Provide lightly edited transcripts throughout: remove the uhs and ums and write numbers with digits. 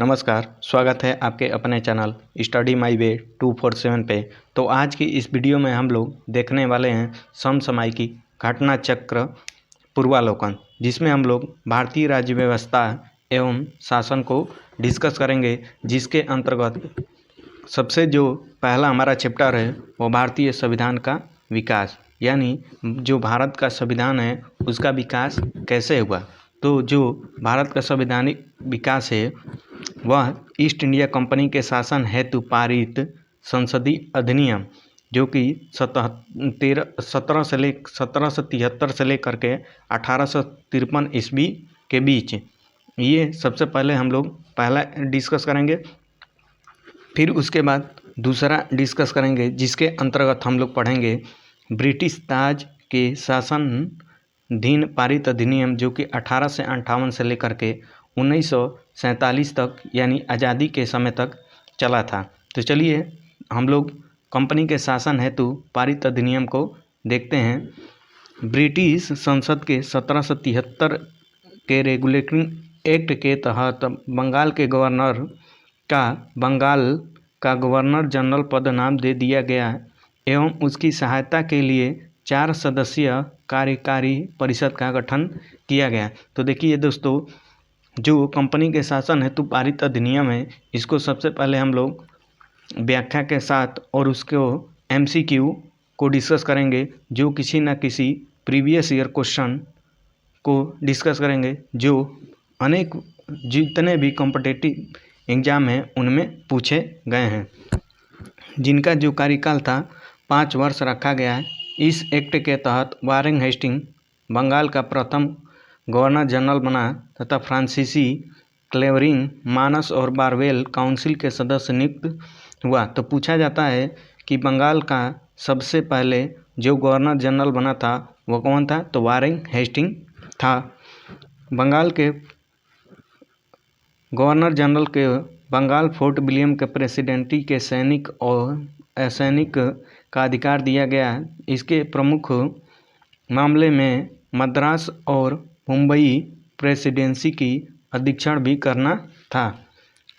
नमस्कार, स्वागत है आपके अपने चैनल स्टडी माई वे 247 पे। तो आज की इस वीडियो में हम लोग देखने वाले हैं समसामयिकी घटना चक्र पूर्वावलोकन, जिसमें हम लोग भारतीय राज्य व्यवस्था एवं शासन को डिस्कस करेंगे। जिसके अंतर्गत सबसे जो पहला हमारा चैप्टर है वो भारतीय संविधान का विकास, यानी जो भारत का संविधान है उसका विकास कैसे हुआ। तो जो भारत का संवैधानिक विकास है वह ईस्ट इंडिया कंपनी के शासन हेतु पारित संसदीय अधिनियम, जो कि 1773 से लेकर के 1853 ईस्वी के बीच, ये सबसे पहले हम लोग पहला डिस्कस करेंगे। फिर उसके बाद दूसरा डिस्कस करेंगे, जिसके अंतर्गत हम लोग पढ़ेंगे ब्रिटिश ताज के शासनाधीन पारित अधिनियम, जो कि 1858 से लेकर के 1947 तक, यानी आज़ादी के समय तक चला था। तो चलिए हम लोग कंपनी के शासन हेतु पारित अधिनियम को देखते हैं। ब्रिटिश संसद के 1773 के रेगुलेटिंग एक्ट के तहत बंगाल का गवर्नर जनरल पद नाम दे दिया गया एवं उसकी सहायता के लिए 4 सदस्यीय कार्यकारी परिषद का गठन किया गया। तो देखिए दोस्तों, जो कंपनी के शासन हेतु पारित अधिनियम है, इसको सबसे पहले हम लोग व्याख्या के साथ और उसको MCQ को डिस्कस करेंगे, जो किसी न किसी प्रीवियस ईयर क्वेश्चन को डिस्कस करेंगे, जो अनेक जितने भी कॉम्पिटिटिव एग्जाम हैं उनमें पूछे गए हैं, जिनका जो कार्यकाल था 5 वर्ष रखा गया है। इस एक्ट के तहत वारेन हेस्टिंग बंगाल का प्रथम गवर्नर जनरल बना तथा फ्रांसीसी क्लेवरिंग, मानस और बारवेल काउंसिल के सदस्य नियुक्त हुआ। तो पूछा जाता है कि बंगाल का सबसे पहले जो गवर्नर जनरल बना था वो कौन था, तो वारेन हेस्टिंग था। बंगाल के गवर्नर जनरल के बंगाल फोर्ट विलियम के प्रेसिडेंटी के सैनिक और असैनिक का अधिकार दिया गया। इसके प्रमुख मामले में मद्रास और मुंबई प्रेसिडेंसी की अधीक्षण भी करना था।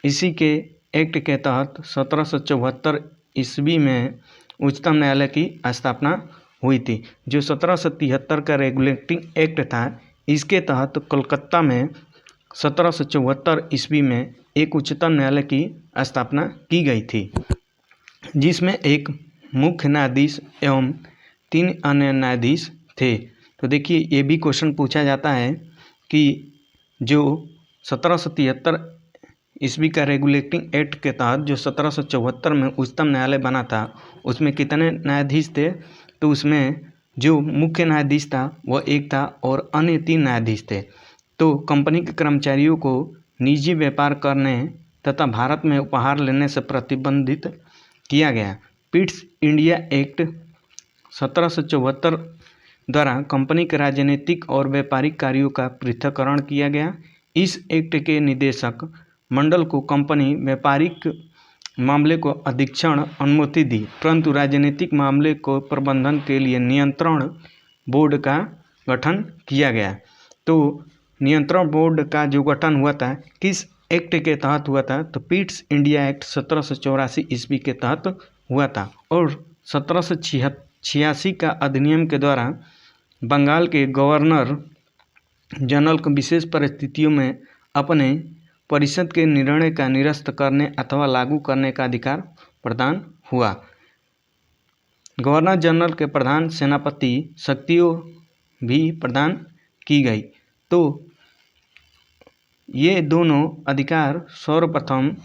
इसी के एक्ट के तहत 1774 ईस्वी में उच्चतम न्यायालय की स्थापना हुई थी। जो 1773 का रेगुलेटिंग एक्ट था, इसके तहत कोलकाता में 1774 ईस्वी में एक उच्चतम न्यायालय की स्थापना की गई थी, जिसमें एक मुख्य न्यायाधीश एवं 3 अन्य न्यायाधीश थे। तो देखिए, ये भी क्वेश्चन पूछा जाता है कि जो 1773 ईस्वी का रेगुलेटिंग एक्ट के तहत जो 1774 में उच्चतम न्यायालय बना था, उसमें कितने न्यायाधीश थे। तो उसमें जो मुख्य न्यायाधीश था वह एक था और अन्य 3 न्यायाधीश थे। तो कंपनी के कर्मचारियों को निजी व्यापार करने तथा भारत में उपहार लेने से प्रतिबंधित किया गया। पिट्स इंडिया एक्ट 1774 द्वारा कंपनी के राजनीतिक और व्यापारिक कार्यों का पृथक्करण किया गया। इस एक्ट के निदेशक मंडल को कंपनी व्यापारिक मामले को अधीक्षण अनुमति दी, परंतु राजनीतिक मामले को प्रबंधन के लिए नियंत्रण बोर्ड का गठन किया गया। तो नियंत्रण बोर्ड का जो गठन हुआ था, किस एक्ट के तहत हुआ था, तो पिट्स इंडिया एक्ट 1784 ईस्वी के तहत हुआ था। और 1786 का अधिनियम के द्वारा बंगाल के गवर्नर जनरल को विशेष परिस्थितियों में अपने परिषद के निर्णय का निरस्त करने अथवा लागू करने का अधिकार प्रदान हुआ। गवर्नर जनरल के प्रधान सेनापति शक्तियों भी प्रदान की गई। तो ये दोनों अधिकार सर्वप्रथम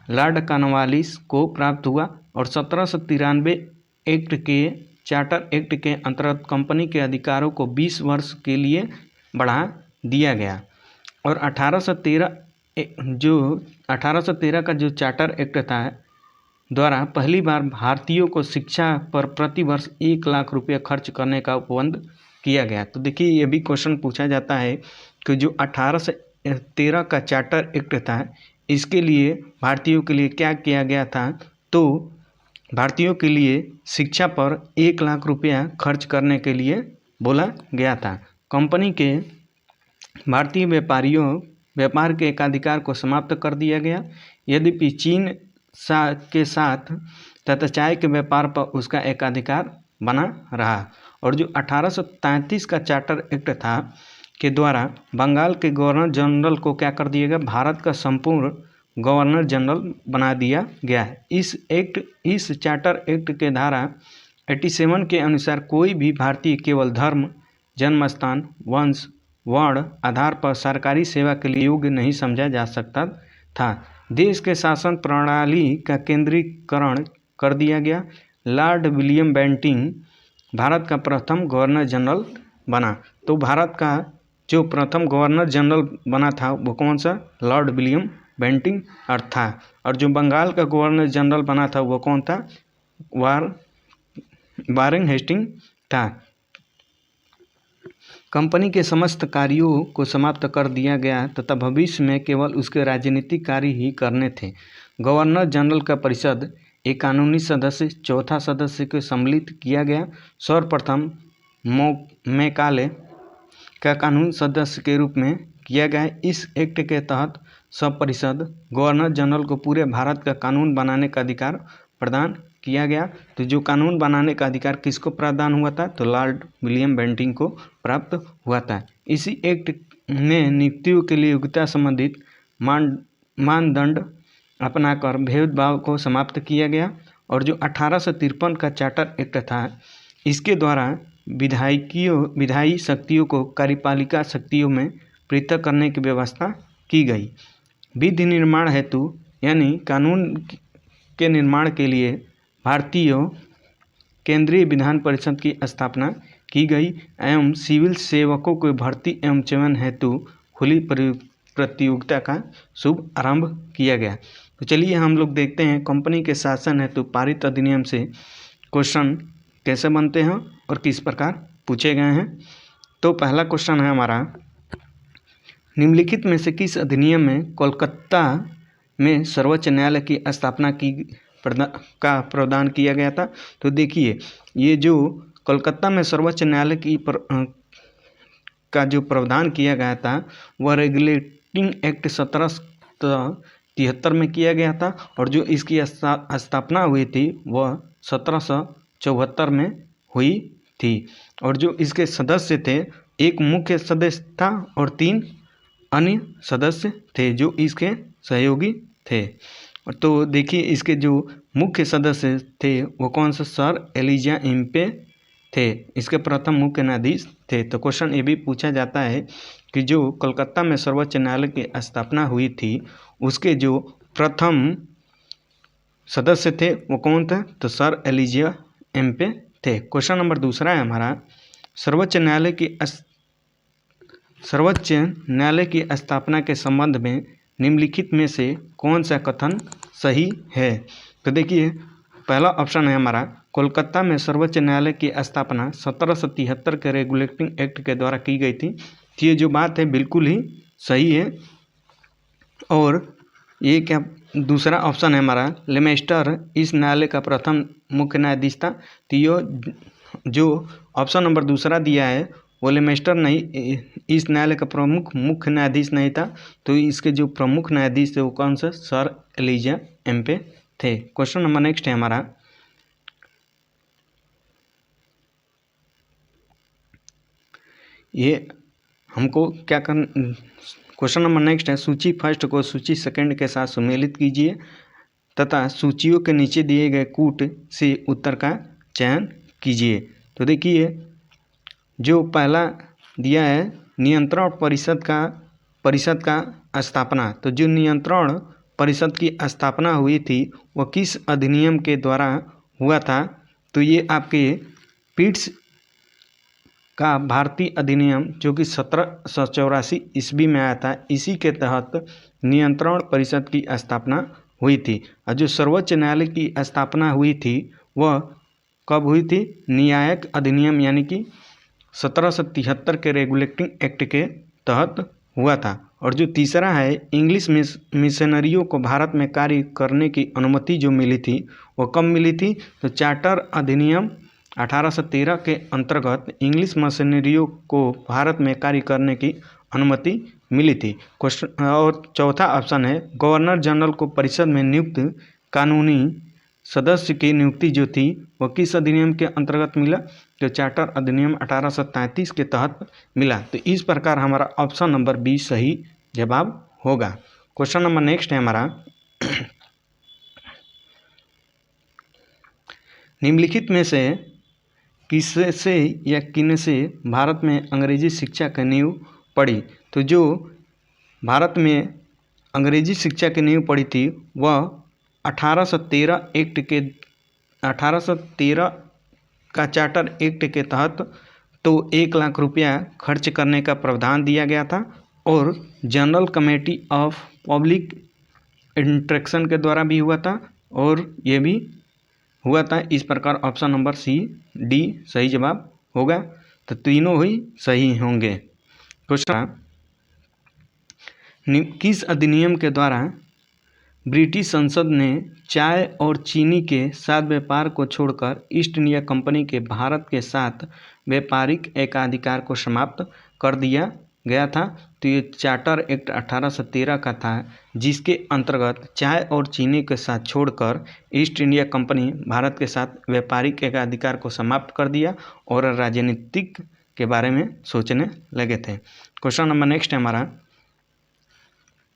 लॉर्ड कॉर्नवालिस को प्राप्त हुआ और 1793 एक्ट के चार्टर एक्ट के अंतर्गत कंपनी के अधिकारों को 20 वर्ष के लिए बढ़ा दिया गया। और 1813 का जो चार्टर एक्ट था द्वारा पहली बार भारतीयों को शिक्षा पर प्रति वर्ष 1 लाख रुपये खर्च करने का उपबंध किया गया। तो देखिए, ये भी क्वेश्चन पूछा जाता है कि जो 1813 का चार्टर एक्ट था, इसके लिए भारतीयों के लिए क्या किया गया था। तो भारतीयों के लिए शिक्षा पर 1 लाख रुपया खर्च करने के लिए बोला गया था। कंपनी के भारतीय व्यापारियों व्यापार के एकाधिकार को समाप्त कर दिया गया। यद्यपि चीन के साथ तथा चाय के व्यापार पर उसका एकाधिकार बना रहा। और जो 1833 का चार्टर एक्ट था के द्वारा बंगाल के गवर्नर जनरल को क्या कर दिया गया, भारत का संपूर्ण गवर्नर जनरल बना दिया गया है। इस चार्टर एक्ट के धारा 87 के अनुसार कोई भी भारतीय केवल धर्म, जन्म स्थान, वंश, वर्ण आधार पर सरकारी सेवा के लिए योग्य नहीं समझा जा सकता था। देश के शासन प्रणाली का केंद्रीकरण कर दिया गया। लॉर्ड विलियम बेंटिंग भारत का प्रथम गवर्नर जनरल बना। तो भारत का जो प्रथम गवर्नर जनरल बना था वो कौन सा, लॉर्ड विलियम बेंटिंग था। और जो बंगाल का गवर्नर जनरल बना था वो कौन था, वारेन हेस्टिंग था। कंपनी के समस्त कार्यों को समाप्त कर दिया गया तथा भविष्य में केवल उसके राजनीतिक कार्य ही करने थे। गवर्नर जनरल का परिषद एक कानूनी सदस्य, चौथा सदस्य को सम्मिलित किया गया। सर्वप्रथम मैकाले का कानून सदस्य के रूप में किया गया। इस एक्ट के तहत सब परिषद गवर्नर जनरल को पूरे भारत का कानून बनाने का अधिकार प्रदान किया गया। तो जो कानून बनाने का अधिकार किसको प्रदान हुआ था, तो लॉर्ड विलियम बेंटिंग को प्राप्त हुआ था। इसी एक्ट में नियुक्तियों के लिए योग्यता संबंधित मानदंड अपनाकर भेदभाव को समाप्त किया गया। और जो 1853 का चार्टर एक्ट था, इसके द्वारा विधायी शक्तियों को कार्यपालिका शक्तियों में पृथक करने की व्यवस्था की गई। विधि निर्माण हेतु यानी कानून के निर्माण के लिए भारतीय केंद्रीय विधान परिषद की स्थापना की गई एवं सिविल सेवकों को भर्ती एवं चयन हेतु खुली प्रतियोगिता का शुभ आरंभ किया गया। तो चलिए हम लोग देखते हैं कंपनी के शासन हेतु पारित अधिनियम से क्वेश्चन कैसे बनते हैं और किस प्रकार पूछे गए हैं। तो पहला क्वेश्चन है हमारा, निम्नलिखित में से किस अधिनियम में कोलकाता में सर्वोच्च न्यायालय की स्थापना का प्रावधान किया गया था। तो देखिए, ये जो कोलकाता में सर्वोच्च न्यायालय का जो प्रावधान किया गया था वह रेगुलेटिंग एक्ट 1773 में किया गया था। और जो इसकी स्थापना हुई थी वह 1774 में हुई थी। और जो इसके सदस्य थे, एक मुख्य सदस्य था और 3 अन्य सदस्य थे जो इसके सहयोगी थे। तो देखिए, इसके जो मुख्य सदस्य थे वो कौन सा, सर एलिजा इम्पे थे, इसके प्रथम मुख्य न्यायाधीश थे। तो क्वेश्चन ये भी पूछा जाता है कि जो कोलकाता में सर्वोच्च न्यायालय की स्थापना हुई थी उसके जो प्रथम सदस्य थे वो कौन थे, तो सर एलिजा इम्पे थे। क्वेश्चन नंबर दूसरा है हमारा, सर्वोच्च न्यायालय की स्थापना के संबंध में निम्नलिखित में से कौन सा कथन सही है। तो देखिए, पहला ऑप्शन है हमारा, कोलकाता में सर्वोच्च न्यायालय की स्थापना 1773 के रेगुलेटिंग एक्ट के द्वारा की गई थी। तो ये जो बात है बिल्कुल ही सही है। और ये क्या, दूसरा ऑप्शन है हमारा, लेमेस्टर इस न्यायालय का प्रथम मुख्य न्यायाधीश था। तो ये जो ऑप्शन नंबर दूसरा दिया है वो लेमेस्टर नहीं, इस न्यायालय का प्रमुख मुख्य न्यायाधीश नहीं था। तो इसके जो प्रमुख न्यायाधीश थे वो कौन सा, सर एलिजा एम्पे थे। क्वेश्चन नंबर नेक्स्ट है हमारा, ये हमको क्या कर, क्वेश्चन नंबर नेक्स्ट है, सूची फर्स्ट को सूची सेकंड के साथ सुमेलित कीजिए तथा सूचियों के नीचे दिए गए कूट से उत्तर का चयन कीजिए। तो देखिए, जो पहला दिया है नियंत्रण परिषद का स्थापना, तो जो नियंत्रण परिषद की स्थापना हुई थी वह किस अधिनियम के द्वारा हुआ था। तो ये आपके पिट्स का भारतीय अधिनियम जो कि 1784 ईस्वी में आया था, इसी के तहत नियंत्रण परिषद की स्थापना हुई थी। और जो सर्वोच्च न्यायालय की स्थापना हुई थी वह कब हुई थी, न्यायिक अधिनियम यानी कि 1773 के रेगुलेटिंग एक्ट के तहत हुआ था। और जो तीसरा है, इंग्लिश मिशनरियों को भारत में कार्य करने की अनुमति जो मिली थी वो कब मिली थी, तो चार्टर अधिनियम 1813 के अंतर्गत इंग्लिश मिशनरियों को भारत में कार्य करने की अनुमति मिली थी। क्वेश्चन और चौथा ऑप्शन है गवर्नर जनरल को परिषद में नियुक्त कानूनी सदस्य की नियुक्ति जो थी वह किस अधिनियम के अंतर्गत मिला, तो चार्टर अधिनियम 1833 के तहत मिला। तो इस प्रकार हमारा ऑप्शन नंबर बी सही जवाब होगा। क्वेश्चन नंबर नेक्स्ट है हमारा, निम्नलिखित में से किससे या किनसे भारत में अंग्रेजी शिक्षा की नींव पड़ी। तो जो भारत में अंग्रेजी शिक्षा की नींव पड़ी थी वह 1813 का चार्टर एक्ट के तहत तो 1 लाख रुपया खर्च करने का प्रावधान दिया गया था और general committee of public instruction के द्वारा भी हुआ था और ये भी हुआ था। इस प्रकार ऑप्शन नंबर सी डी सही जवाब होगा। तो तीनों ही सही होंगे। क्वेश्चन, किस अधिनियम के द्वारा ब्रिटिश संसद ने चाय और चीनी के साथ व्यापार को छोड़कर ईस्ट इंडिया कंपनी के भारत के साथ व्यापारिक एकाधिकार को समाप्त कर दिया गया था। तो ये चार्टर एक्ट 1813 का था जिसके अंतर्गत चाय और चीनी के साथ छोड़कर ईस्ट इंडिया कंपनी भारत के साथ व्यापारिक एकाधिकार को समाप्त कर दिया और राजनीतिक के बारे में सोचने लगे थे। क्वेश्चन नंबर नेक्स्ट है हमारा,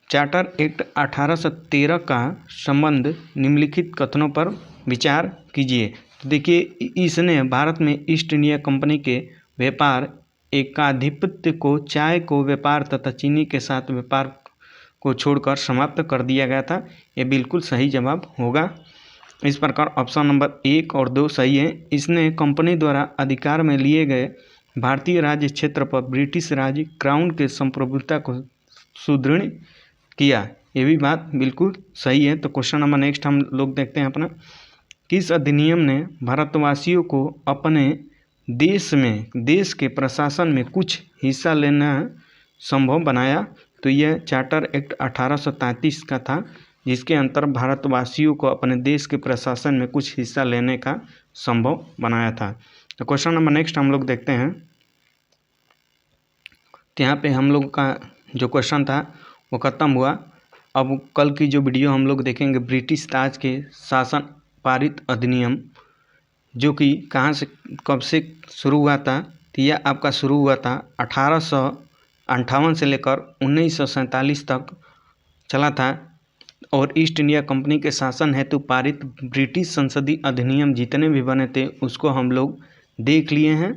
चार्टर एक्ट 1813 का संबंध निम्नलिखित कथनों पर विचार कीजिए। तो देखिए इसने भारत में ईस्ट इंडिया कंपनी के व्यापार एकाधिपत्य को चाय को व्यापार तथा चीनी के साथ व्यापार को छोड़कर समाप्त कर दिया गया था। ये बिल्कुल सही जवाब होगा। इस प्रकार ऑप्शन नंबर 1 और 2 सही है। इसने कंपनी द्वारा अधिकार में लिए गए भारतीय राज्य क्षेत्र पर ब्रिटिश राज्य क्राउन के संप्रभुता को सुदृढ़ किया। ये भी बात बिल्कुल सही है। तो क्वेश्चन नंबर नेक्स्ट हम लोग देखते हैं अपना, किस अधिनियम ने भारतवासियों को अपने देश के प्रशासन में कुछ हिस्सा लेना संभव बनाया। तो यह चार्टर एक्ट 1833 का था जिसके अंतर्गत भारतवासियों को अपने देश के प्रशासन में कुछ हिस्सा लेने का संभव बनाया था। तो क्वेश्चन नंबर नेक्स्ट हम लोग देखते हैं। तो यहाँ पे हम लोग का जो क्वेश्चन था वो ख़त्म हुआ। अब कल की जो वीडियो हम लोग देखेंगे ब्रिटिश राज के शासन पारित अधिनियम, जो कि कहाँ से कब से शुरू हुआ था। तो यह आपका शुरू हुआ था 1858 से लेकर 1947 तक चला था और ईस्ट इंडिया कंपनी के शासन हेतु पारित ब्रिटिश संसदीय अधिनियम जितने भी बने थे उसको हम लोग देख लिए हैं।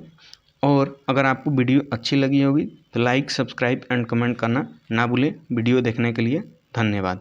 और अगर आपको वीडियो अच्छी लगी होगी तो लाइक, सब्सक्राइब एंड कमेंट करना ना भूलें। वीडियो देखने के लिए धन्यवाद।